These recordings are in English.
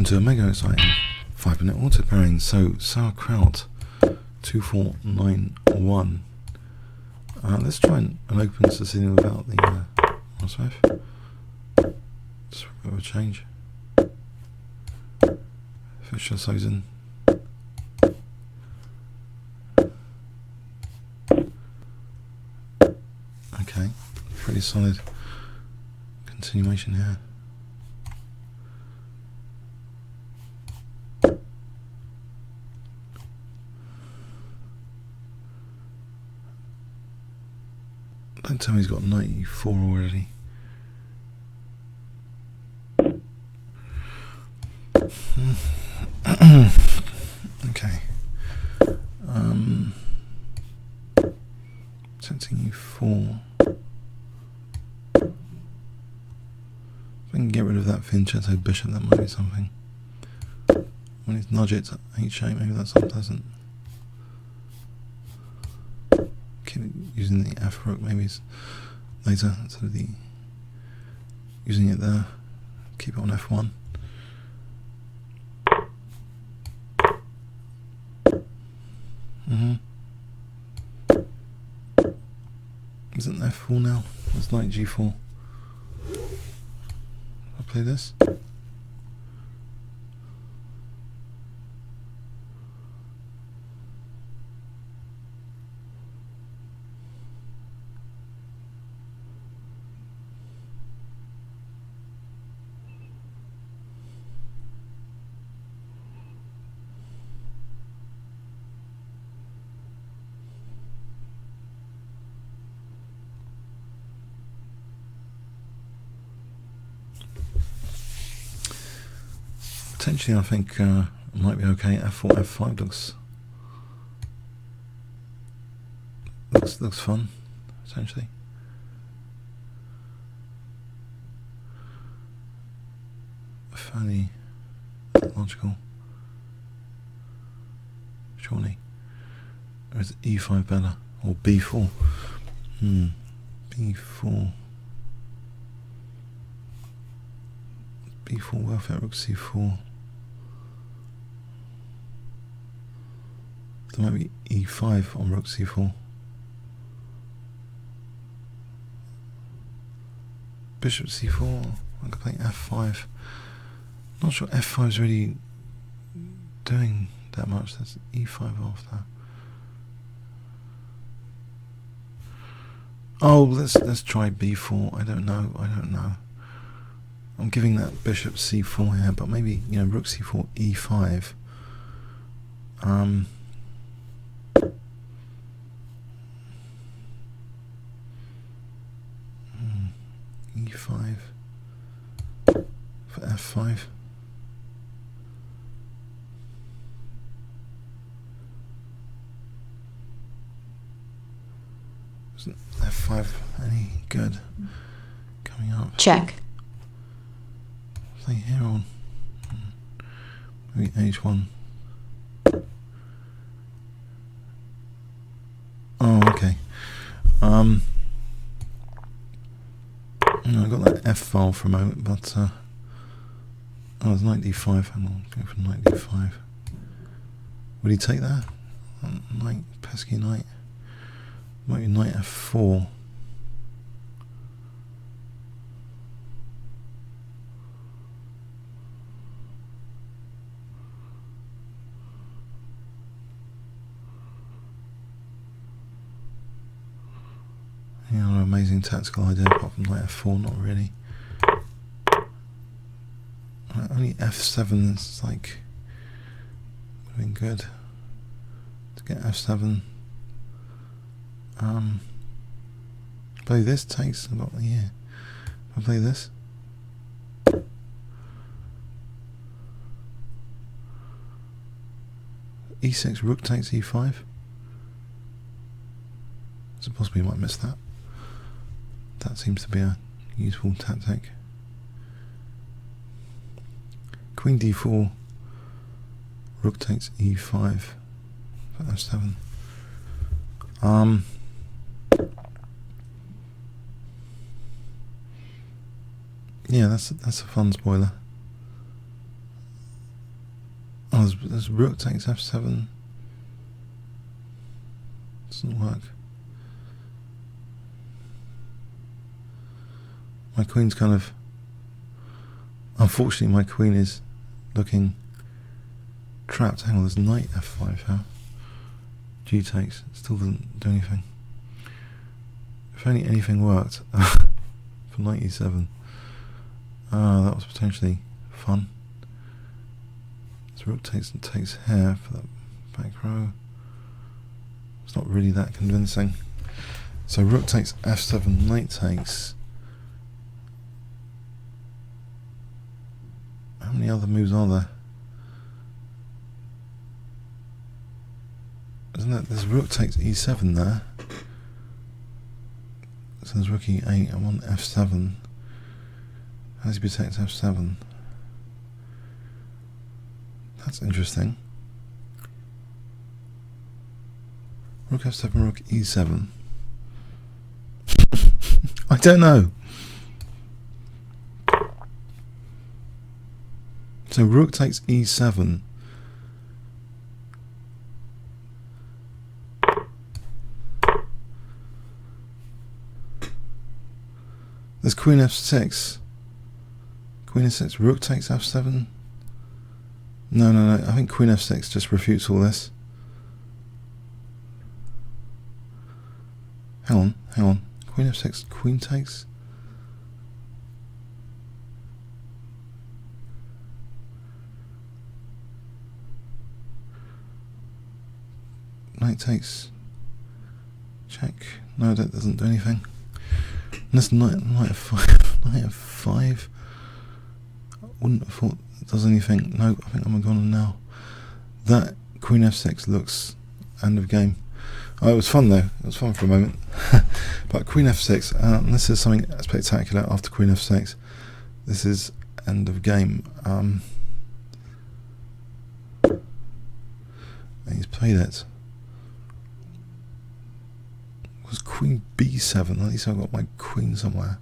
Welcome to a mega exciting 5-minute auto pairing. So Sauerkraut 2491. Let's try and open Sicilian without the Rosweth. Just for a bit of a change. Fisher Sozin. Okay, pretty solid continuation here. Don't tell me he's got 94 already. Okay. Sensing you 4. If I can get rid of that Finchetto bishop, that might be something. When he's nudge it to H8, maybe that's unpleasant. Keep using the F rook, maybe it's later instead of the using it there. Keep it on F1. Isn't F4 now? It's knight G4. I'll play this. Potentially, I think it might be okay. F4, F5 looks fun. Essentially, fairly logical. Surely, or is E5 better or B4? B4. B4 welfare, rook C4. There might be E5 on rook C4. Bishop C4. I could play F5. Not sure F5 is really doing that much. There's E5 after. Oh, let's try B4. I don't know. I'm giving that bishop C4 here, but maybe, you know, rook C4, E5. E5 for F5. Isn't F5 any good coming up? Check. Play here on maybe H1. Oh, okay. I got that F file for a moment, but oh, it's knight D5. Hang on, go for knight D5. Would he take that? Knight, pesky knight. Might be knight F4. Yeah, an amazing tactical idea, apart from knight F4, not really. Only F7 is like would have been good to get F7. Play this takes a lot. Yeah, I play this. E6 rook takes E5. So possibly you might miss that. That seems to be a useful tactic. Queen D4, rook takes E5 for F7. Yeah, that's a fun spoiler. Oh, there's rook takes f7. Doesn't work. My queen's kind of... Unfortunately, my queen is looking trapped. Hang on, there's knight f5 here. G takes. It still doesn't do anything. If only anything worked for knight e7. Ah, that was potentially fun. So rook takes and takes here for that back row. It's not really that convincing. So rook takes f7, knight takes. How many other moves are there? Isn't that there's rook takes e7 there? So there's rook e8. I'm on f7. How does he protect f7? That's interesting. Rook f7, rook e7. I don't know. So rook takes e7. There's queen f6. Queen f6, rook takes f7. No. I think queen f6 just refutes all this. Hang on. Queen f6, queen takes. Knight takes. Check. No, that doesn't do anything. And this knight f5. Knight f5. I wouldn't have thought it does anything. No, I think I'm going now. That queen f6 looks end of game. Oh, it was fun though. It was fun for a moment. But queen f6, this is something spectacular after queen f6. This is end of game. And he's played it. It was queen b7. At least I've got my queen somewhere.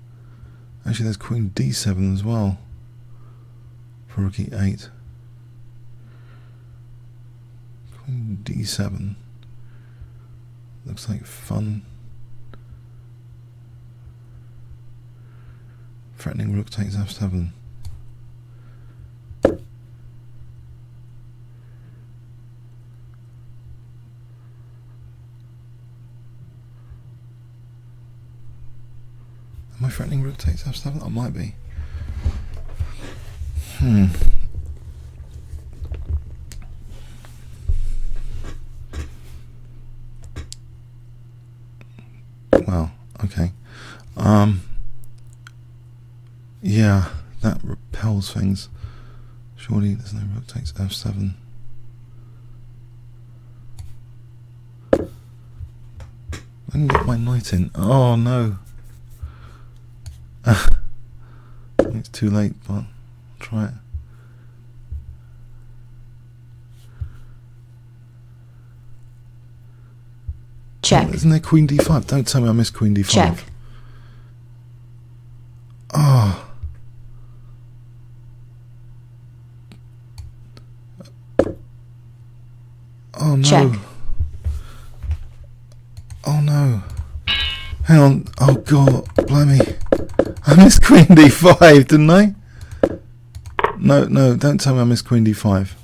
Actually, there's queen d7 as well. For rook e8. Queen d7. Looks like fun. Threatening rook takes f7. Am I threatening rook takes f7? I might be. Well, okay. Yeah, that repels things. Surely there's no rook takes f7. I can get my knight in. Oh no. It's too late, but I'll try it. Check. Oh, isn't there queen d5? Don't tell me I missed queen d5. Check. Oh. Oh no. Check. Oh no. Hang on. Oh god, blimey. I missed queen d5, didn't I? No, don't tell me I missed queen d5.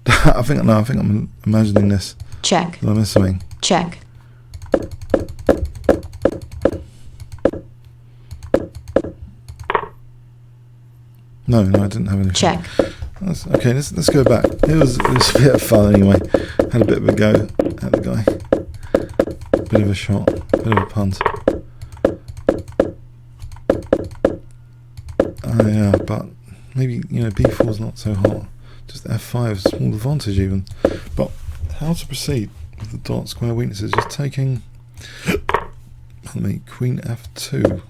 I think I'm imagining this. Check. Did I miss something? Check. No, I didn't have anything. Check. Okay, let's go back. It was a bit of fun anyway. Had a bit of a go at the guy. Bit of a shot, bit of a punt. Yeah, but maybe b4 is not so hot. Just f5, small advantage even. But how to proceed with the dot square weaknesses? Just taking, pardon me, queen f2.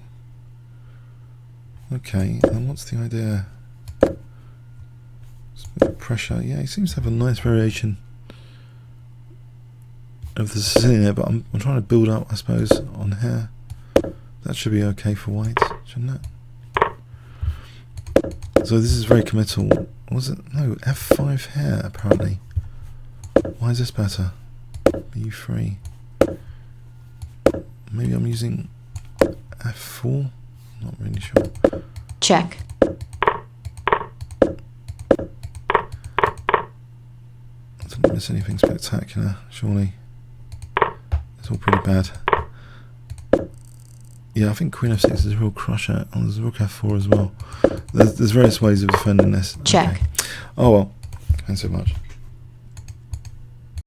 Okay, and what's the idea? Just a bit of pressure. Yeah, he seems to have a nice variation of the Sicilian there, but I'm trying to build up, I suppose, on here. That should be okay for white, shouldn't it? So this is very committal. Was it? No, F5 here apparently. Why is this better? B3. Maybe I'm using F4. Not really sure. Check. I didn't miss anything spectacular, surely. It's all pretty bad. Yeah, I think Queen F6 is a real crusher, and there's Rook F4 as well. There's various ways of defending this. Check. Okay. Oh well, thanks so much.